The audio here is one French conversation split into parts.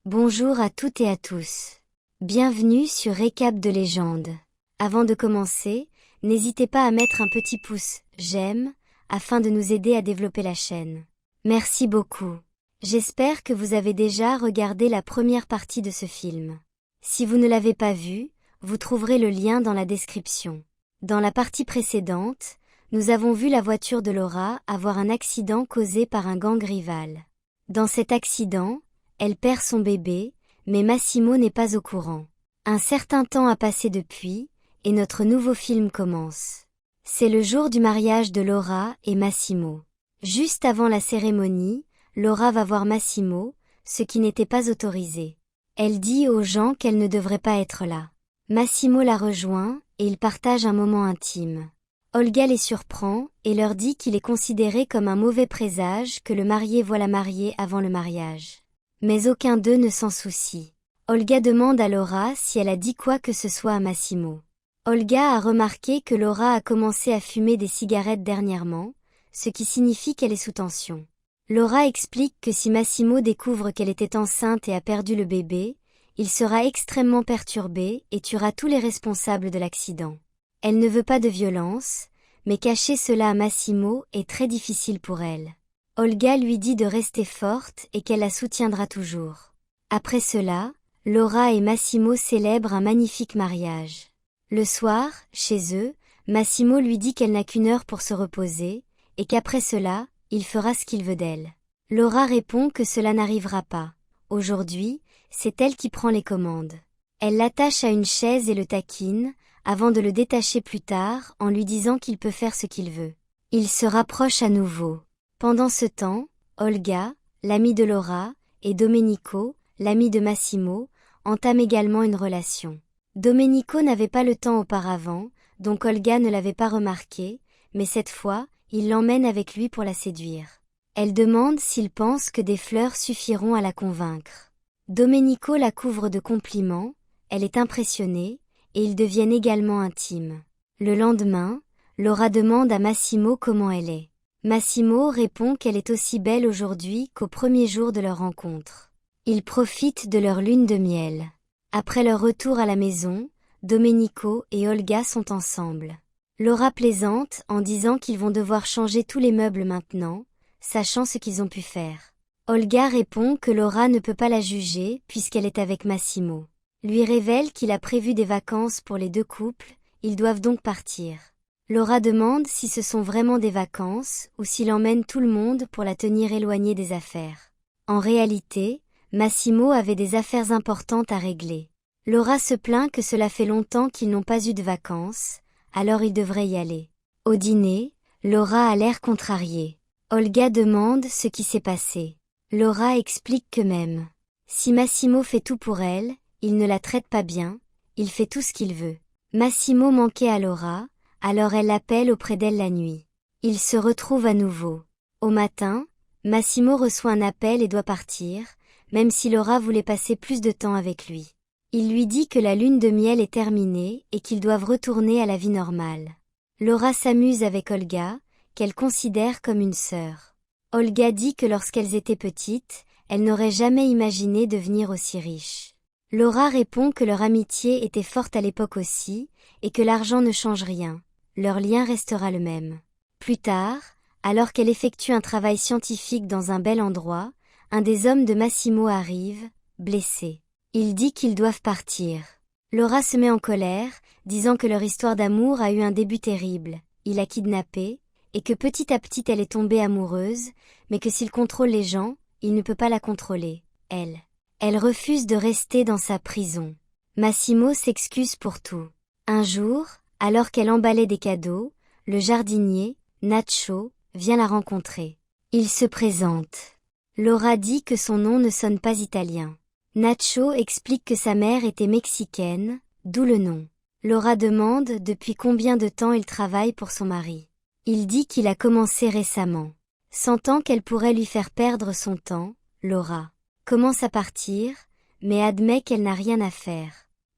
Bonjour à toutes et à tous. Bienvenue sur Récap de légende. Avant de commencer, n'hésitez pas à mettre un petit pouce j'aime afin de nous aider à développer la chaîne. Merci beaucoup. J'espère que vous avez déjà regardé la première partie de ce film. Si vous ne l'avez pas vu, vous trouverez le lien dans la description. Dans la partie précédente, nous avons vu la voiture de Laura avoir un accident causé par un gang rival. Dans cet accident, elle perd son bébé, mais Massimo n'est pas au courant. Un certain temps a passé depuis, et notre nouveau film commence. C'est le jour du mariage de Laura et Massimo. Juste avant la cérémonie, Laura va voir Massimo, ce qui n'était pas autorisé. Elle dit aux gens qu'elle ne devrait pas être là. Massimo la rejoint, et ils partagent un moment intime. Olga les surprend, et leur dit qu'il est considéré comme un mauvais présage que le marié voit la mariée avant le mariage. Mais aucun d'eux ne s'en soucie. Olga demande à Laura si elle a dit quoi que ce soit à Massimo. Olga a remarqué que Laura a commencé à fumer des cigarettes dernièrement, ce qui signifie qu'elle est sous tension. Laura explique que si Massimo découvre qu'elle était enceinte et a perdu le bébé, il sera extrêmement perturbé et tuera tous les responsables de l'accident. Elle ne veut pas de violence, mais cacher cela à Massimo est très difficile pour elle. Olga lui dit de rester forte et qu'elle la soutiendra toujours. Après cela, Laura et Massimo célèbrent un magnifique mariage. Le soir, chez eux, Massimo lui dit qu'elle n'a qu'une heure pour se reposer, et qu'après cela, il fera ce qu'il veut d'elle. Laura répond que cela n'arrivera pas. Aujourd'hui, c'est elle qui prend les commandes. Elle l'attache à une chaise et le taquine, avant de le détacher plus tard en lui disant qu'il peut faire ce qu'il veut. Ils se rapprochent à nouveau. Pendant ce temps, Olga, l'amie de Laura, et Domenico, l'ami de Massimo, entament également une relation. Domenico n'avait pas le temps auparavant, donc Olga ne l'avait pas remarqué, mais cette fois, il l'emmène avec lui pour la séduire. Elle demande s'il pense que des fleurs suffiront à la convaincre. Domenico la couvre de compliments, elle est impressionnée, et ils deviennent également intimes. Le lendemain, Laura demande à Massimo comment elle est. Massimo répond qu'elle est aussi belle aujourd'hui qu'au premier jour de leur rencontre. Ils profitent de leur lune de miel. Après leur retour à la maison, Domenico et Olga sont ensemble. Laura plaisante en disant qu'ils vont devoir changer tous les meubles maintenant, sachant ce qu'ils ont pu faire. Olga répond que Laura ne peut pas la juger puisqu'elle est avec Massimo. Lui révèle qu'il a prévu des vacances pour les deux couples, ils doivent donc partir. Laura demande si ce sont vraiment des vacances ou s'il emmène tout le monde pour la tenir éloignée des affaires. En réalité, Massimo avait des affaires importantes à régler. Laura se plaint que cela fait longtemps qu'ils n'ont pas eu de vacances, alors ils devraient y aller. Au dîner, Laura a l'air contrariée. Olga demande ce qui s'est passé. Laura explique que même si Massimo fait tout pour elle, il ne la traite pas bien, il fait tout ce qu'il veut. Massimo manquait à Laura, alors elle l'appelle auprès d'elle la nuit. Ils se retrouvent à nouveau. Au matin, Massimo reçoit un appel et doit partir, même si Laura voulait passer plus de temps avec lui. Il lui dit que la lune de miel est terminée et qu'ils doivent retourner à la vie normale. Laura s'amuse avec Olga, qu'elle considère comme une sœur. Olga dit que lorsqu'elles étaient petites, elle n'aurait jamais imaginé devenir aussi riche. Laura répond que leur amitié était forte à l'époque aussi, et que l'argent ne change rien. Leur lien restera le même. Plus tard, alors qu'elle effectue un travail scientifique dans un bel endroit, un des hommes de Massimo arrive, blessé. Il dit qu'ils doivent partir. Laura se met en colère, disant que leur histoire d'amour a eu un début terrible, il l'a kidnappée, et que petit à petit elle est tombée amoureuse, mais que s'il contrôle les gens, il ne peut pas la contrôler, elle. Elle refuse de rester dans sa prison. Massimo s'excuse pour tout. Un jour, alors qu'elle emballait des cadeaux, le jardinier, Nacho, vient la rencontrer. Il se présente. Laura dit que son nom ne sonne pas italien. Nacho explique que sa mère était mexicaine, d'où le nom. Laura demande depuis combien de temps il travaille pour son mari. Il dit qu'il a commencé récemment. Sentant qu'elle pourrait lui faire perdre son temps, Laura commence à partir, mais admet qu'elle n'a rien à faire.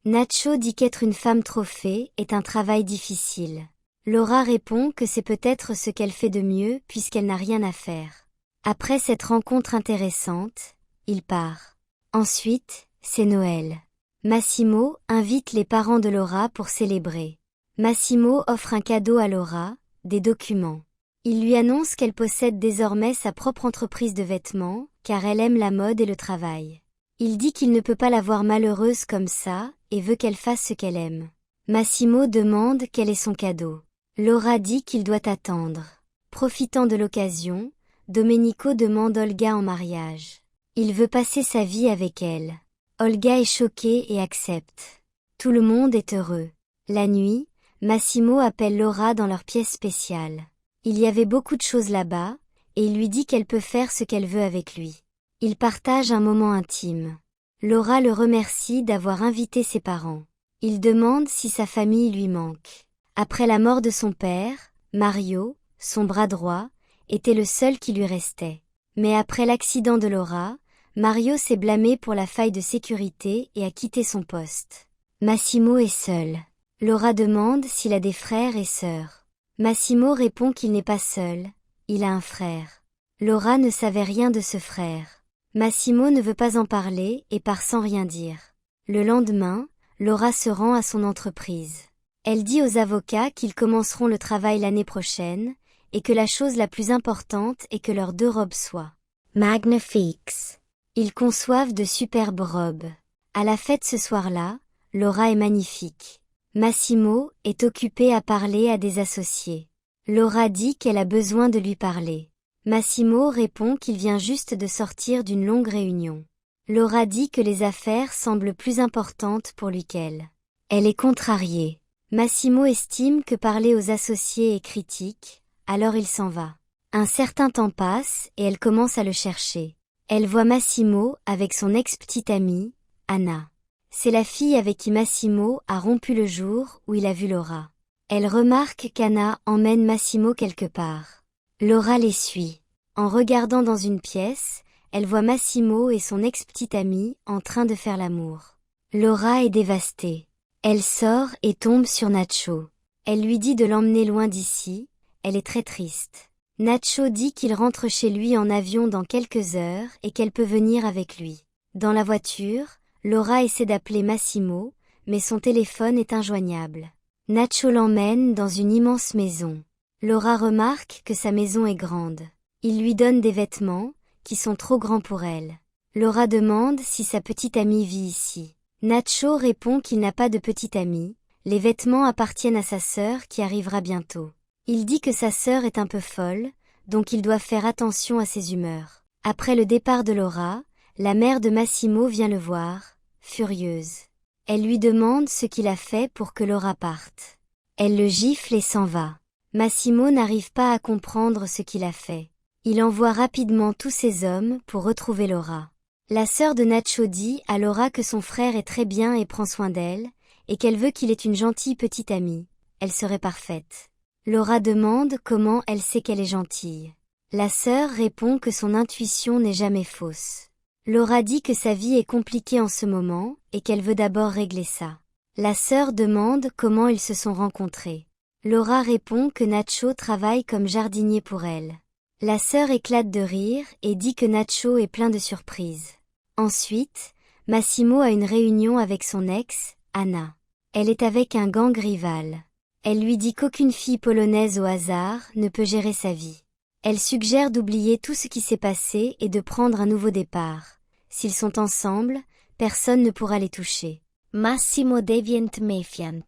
Nacho dit qu'être une femme trophée est un travail difficile. Laura répond que c'est peut-être ce qu'elle fait de mieux puisqu'elle n'a rien à faire. Après cette rencontre intéressante, il part. Ensuite, c'est Noël. Massimo invite les parents de Laura pour célébrer. Massimo offre un cadeau à Laura, des documents. Il lui annonce qu'elle possède désormais sa propre entreprise de vêtements, car elle aime la mode et le travail. Il dit qu'il ne peut pas la voir malheureuse comme ça, et veut qu'elle fasse ce qu'elle aime. Massimo demande quel est son cadeau. Laura dit qu'il doit attendre. Profitant de l'occasion, Domenico demande Olga en mariage. Il veut passer sa vie avec elle. Olga est choquée et accepte. Tout le monde est heureux. La nuit, Massimo appelle Laura dans leur pièce spéciale. Il y avait beaucoup de choses là-bas, et il lui dit qu'elle peut faire ce qu'elle veut avec lui. Ils partagent un moment intime. Laura le remercie d'avoir invité ses parents. Il demande si sa famille lui manque. Après la mort de son père, Mario, son bras droit, était le seul qui lui restait. Mais après l'accident de Laura, Mario s'est blâmé pour la faille de sécurité et a quitté son poste. Massimo est seul. Laura demande s'il a des frères et sœurs. Massimo répond qu'il n'est pas seul, il a un frère. Laura ne savait rien de ce frère. Massimo ne veut pas en parler et part sans rien dire. Le lendemain, Laura se rend à son entreprise. Elle dit aux avocats qu'ils commenceront le travail l'année prochaine, et que la chose la plus importante est que leurs 2 robes soient magnifiques. Ils conçoivent de superbes robes. À la fête ce soir-là, Laura est magnifique. Massimo est occupé à parler à des associés. Laura dit qu'elle a besoin de lui parler. Massimo répond qu'il vient juste de sortir d'une longue réunion. Laura dit que les affaires semblent plus importantes pour lui qu'elle. Elle est contrariée. Massimo estime que parler aux associés est critique, alors il s'en va. Un certain temps passe et elle commence à le chercher. Elle voit Massimo avec son ex-petite amie, Anna. C'est la fille avec qui Massimo a rompu le jour où il a vu Laura. Elle remarque qu'Anna emmène Massimo quelque part. Laura les suit. En regardant dans une pièce, elle voit Massimo et son ex-petite amie en train de faire l'amour. Laura est dévastée. Elle sort et tombe sur Nacho. Elle lui dit de l'emmener loin d'ici, elle est très triste. Nacho dit qu'il rentre chez lui en avion dans quelques heures et qu'elle peut venir avec lui. Dans la voiture, Laura essaie d'appeler Massimo, mais son téléphone est injoignable. Nacho l'emmène dans une immense maison. Laura remarque que sa maison est grande. Il lui donne des vêtements, qui sont trop grands pour elle. Laura demande si sa petite amie vit ici. Nacho répond qu'il n'a pas de petite amie, les vêtements appartiennent à sa sœur qui arrivera bientôt. Il dit que sa sœur est un peu folle, donc il doit faire attention à ses humeurs. Après le départ de Laura, la mère de Massimo vient le voir, furieuse. Elle lui demande ce qu'il a fait pour que Laura parte. Elle le gifle et s'en va. Massimo n'arrive pas à comprendre ce qu'il a fait. Il envoie rapidement tous ses hommes pour retrouver Laura. La sœur de Nacho dit à Laura que son frère est très bien et prend soin d'elle, et qu'elle veut qu'il ait une gentille petite amie. Elle serait parfaite. Laura demande comment elle sait qu'elle est gentille. La sœur répond que son intuition n'est jamais fausse. Laura dit que sa vie est compliquée en ce moment, et qu'elle veut d'abord régler ça. La sœur demande comment ils se sont rencontrés. Laura répond que Nacho travaille comme jardinier pour elle. La sœur éclate de rire et dit que Nacho est plein de surprises. Ensuite, Massimo a une réunion avec son ex, Anna. Elle est avec un gang rival. Elle lui dit qu'aucune fille polonaise au hasard ne peut gérer sa vie. Elle suggère d'oublier tout ce qui s'est passé et de prendre un nouveau départ. S'ils sont ensemble, personne ne pourra les toucher. Massimo devient méfiant.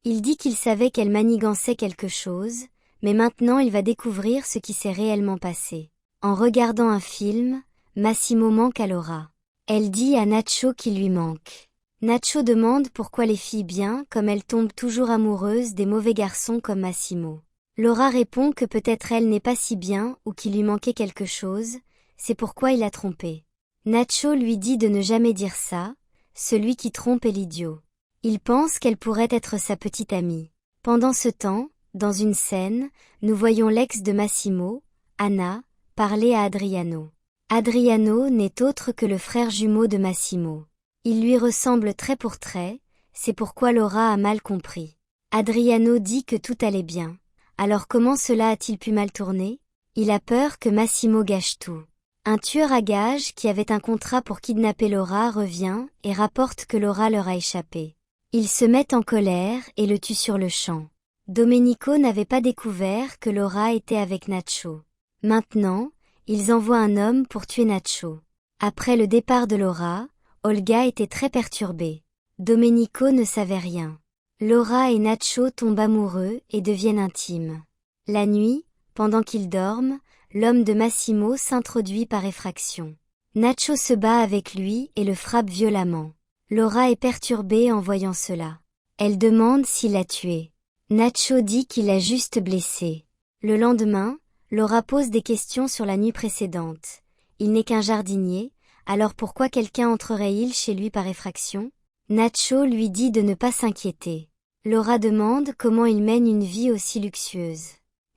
Il dit qu'il savait qu'elle manigançait quelque chose, mais maintenant il va découvrir ce qui s'est réellement passé. En regardant un film, Massimo manque à Laura. Elle dit à Nacho qu'il lui manque. Nacho demande pourquoi les filles bien comme elle tombent toujours amoureuses des mauvais garçons comme Massimo. Laura répond que peut-être elle n'est pas si bien ou qu'il lui manquait quelque chose, c'est pourquoi il a trompé. Nacho lui dit de ne jamais dire ça, celui qui trompe est l'idiot. Il pense qu'elle pourrait être sa petite amie. Pendant ce temps, dans une scène, nous voyons l'ex de Massimo, Anna, parler à Adriano. Adriano n'est autre que le frère jumeau de Massimo. Il lui ressemble trait pour trait, c'est pourquoi Laura a mal compris. Adriano dit que tout allait bien. Alors comment cela a-t-il pu mal tourner? Il a peur que Massimo gâche tout. Un tueur à gages qui avait un contrat pour kidnapper Laura revient et rapporte que Laura leur a échappé. Ils se mettent en colère et le tuent sur le champ. Domenico n'avait pas découvert que Laura était avec Nacho. Maintenant, ils envoient un homme pour tuer Nacho. Après le départ de Laura, Olga était très perturbée. Domenico ne savait rien. Laura et Nacho tombent amoureux et deviennent intimes. La nuit, pendant qu'ils dorment, l'homme de Massimo s'introduit par effraction. Nacho se bat avec lui et le frappe violemment. Laura est perturbée en voyant cela. Elle demande s'il l'a tué. Nacho dit qu'il l'a juste blessé. Le lendemain, Laura pose des questions sur la nuit précédente. Il n'est qu'un jardinier, alors pourquoi quelqu'un entrerait-il chez lui par effraction? Nacho lui dit de ne pas s'inquiéter. Laura demande comment il mène une vie aussi luxueuse.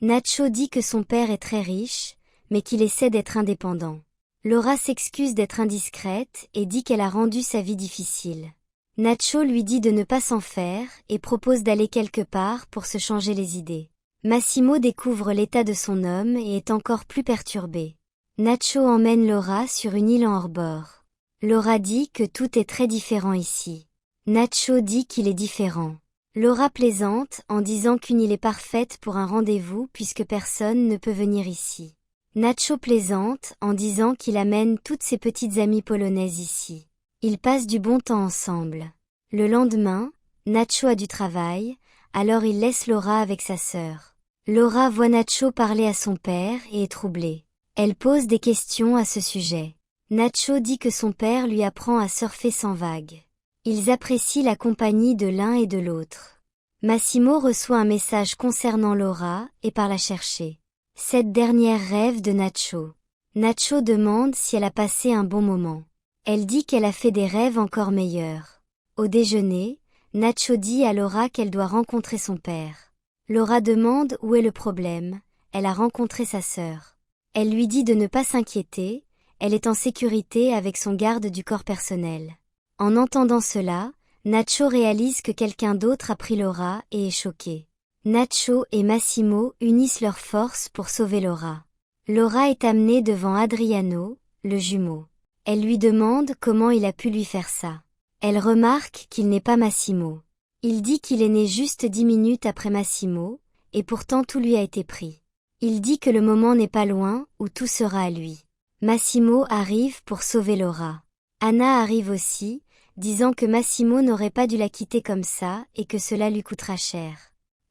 Nacho dit que son père est très riche, mais qu'il essaie d'être indépendant. Laura s'excuse d'être indiscrète et dit qu'elle a rendu sa vie difficile. Nacho lui dit de ne pas s'en faire et propose d'aller quelque part pour se changer les idées. Massimo découvre l'état de son homme et est encore plus perturbé. Nacho emmène Laura sur une île en hors-bord. Laura dit que tout est très différent ici. Nacho dit qu'il est différent. Laura plaisante en disant qu'une île est parfaite pour un rendez-vous puisque personne ne peut venir ici. Nacho plaisante en disant qu'il amène toutes ses petites amies polonaises ici. Ils passent du bon temps ensemble. Le lendemain, Nacho a du travail, alors il laisse Laura avec sa sœur. Laura voit Nacho parler à son père et est troublée. Elle pose des questions à ce sujet. Nacho dit que son père lui apprend à surfer sans vagues. Ils apprécient la compagnie de l'un et de l'autre. Massimo reçoit un message concernant Laura et part la chercher. Cette dernière rêve de Nacho. Nacho demande si elle a passé un bon moment. Elle dit qu'elle a fait des rêves encore meilleurs. Au déjeuner, Nacho dit à Laura qu'elle doit rencontrer son père. Laura demande où est le problème, elle a rencontré sa sœur. Elle lui dit de ne pas s'inquiéter, elle est en sécurité avec son garde du corps personnel. En entendant cela, Nacho réalise que quelqu'un d'autre a pris Laura et est choqué. Nacho et Massimo unissent leurs forces pour sauver Laura. Laura est amenée devant Adriano, le jumeau. Elle lui demande comment il a pu lui faire ça. Elle remarque qu'il n'est pas Massimo. Il dit qu'il est né juste 10 minutes après Massimo, et pourtant tout lui a été pris. Il dit que le moment n'est pas loin où tout sera à lui. Massimo arrive pour sauver Laura. Anna arrive aussi, disant que Massimo n'aurait pas dû la quitter comme ça et que cela lui coûtera cher.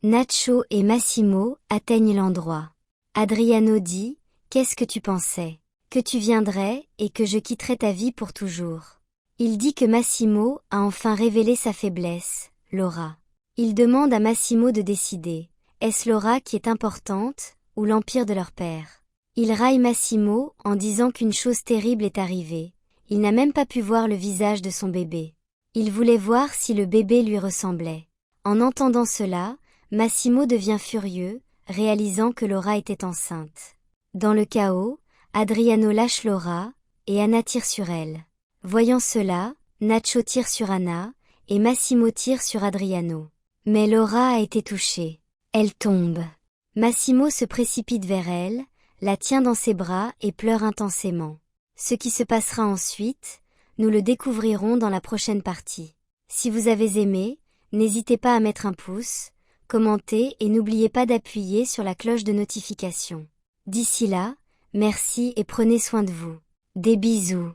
Nacho et Massimo atteignent l'endroit. Adriano dit « Qu'est-ce que tu pensais? Que tu viendrais et que je quitterais ta vie pour toujours. » Il dit que Massimo a enfin révélé sa faiblesse, Laura. Il demande à Massimo de décider, est-ce Laura qui est importante, ou l'empire de leur père? Il raille Massimo en disant qu'une chose terrible est arrivée. Il n'a même pas pu voir le visage de son bébé. Il voulait voir si le bébé lui ressemblait. En entendant cela, Massimo devient furieux, réalisant que Laura était enceinte. Dans le chaos, Adriano lâche Laura, et Anna tire sur elle. Voyant cela, Nacho tire sur Anna, et Massimo tire sur Adriano. Mais Laura a été touchée. Elle tombe. Massimo se précipite vers elle, la tient dans ses bras et pleure intensément. Ce qui se passera ensuite, nous le découvrirons dans la prochaine partie. Si vous avez aimé, n'hésitez pas à mettre un pouce, commenter et n'oubliez pas d'appuyer sur la cloche de notification. D'ici là, merci et prenez soin de vous. Des bisous.